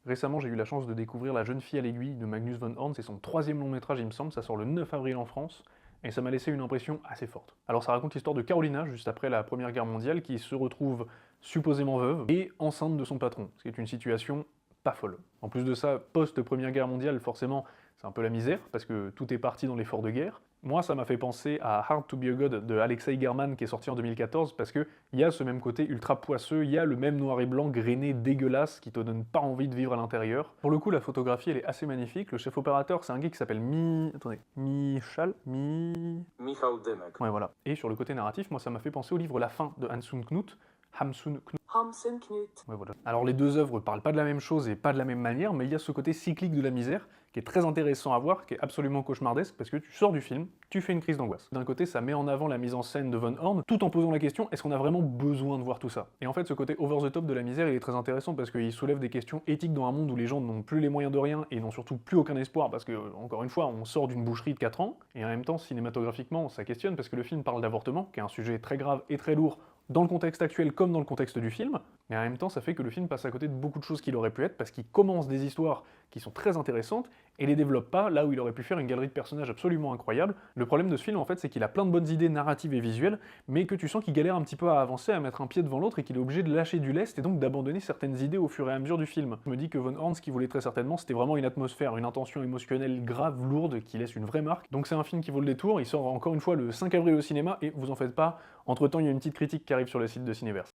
Récemment, j'ai eu la chance de découvrir La jeune fille à l'aiguille de Magnus von Horn, c'est son 3e long métrage il me semble, ça sort le 9 avril en France, et ça m'a laissé une impression assez forte. Alors ça raconte l'histoire de Carolina, juste après la Première Guerre mondiale, qui se retrouve supposément veuve et enceinte de son patron, ce qui est une situation pas folle. En plus de ça, post-Première Guerre mondiale, forcément, c'est un peu la misère, parce que tout est parti dans l'effort de guerre. Moi, ça m'a fait penser à Hard to be a God de Alexei German, qui est sorti en 2014, parce qu'il y a ce même côté ultra poisseux, il y a le même noir et blanc grainé dégueulasse qui te donne pas envie de vivre à l'intérieur. Pour le coup, la photographie, elle est assez magnifique. Le chef opérateur, c'est un gars qui s'appelle Michal. Michał Dymek. Ouais, voilà. Et sur le côté narratif, moi, ça m'a fait penser au livre La fin de Hamsun Knut. Hamsun Knut. Hamsun Knut. Ouais, voilà. Alors les deux œuvres parlent pas de la même chose et pas de la même manière, mais il y a ce côté cyclique de la misère qui est très intéressant à voir, qui est absolument cauchemardesque, parce que tu sors du film, tu fais une crise d'angoisse. D'un côté, ça met en avant la mise en scène de Von Horn, tout en posant la question, est-ce qu'on a vraiment besoin de voir tout ça? Et en fait, ce côté over the top de la misère, il est très intéressant parce qu'il soulève des questions éthiques dans un monde où les gens n'ont plus les moyens de rien et n'ont surtout plus aucun espoir, parce que, encore une fois, on sort d'une boucherie de 4 ans, et en même temps, cinématographiquement, ça questionne, parce que le film parle d'avortement, qui est un sujet très grave et très lourd, dans le contexte actuel comme dans le contexte du film, mais en même temps ça fait que le film passe à côté de beaucoup de choses qu'il aurait pu être, parce qu'il commence des histoires qui sont très intéressantes, et les développe pas là où il aurait pu faire une galerie de personnages absolument incroyable. Le problème de ce film en fait c'est qu'il a plein de bonnes idées narratives et visuelles, mais que tu sens qu'il galère un petit peu à avancer, à mettre un pied devant l'autre, et qu'il est obligé de lâcher du lest, et donc d'abandonner certaines idées au fur et à mesure du film. Je me dis que Von Horn, ce qu'il voulait très certainement, c'était vraiment une atmosphère, une intention émotionnelle grave, lourde, qui laisse une vraie marque. Donc c'est un film qui vaut le détour, il sort encore une fois le 5 avril au cinéma, et vous en faites pas, entre temps il y a une petite critique qui arrive sur le site de Cinéverse.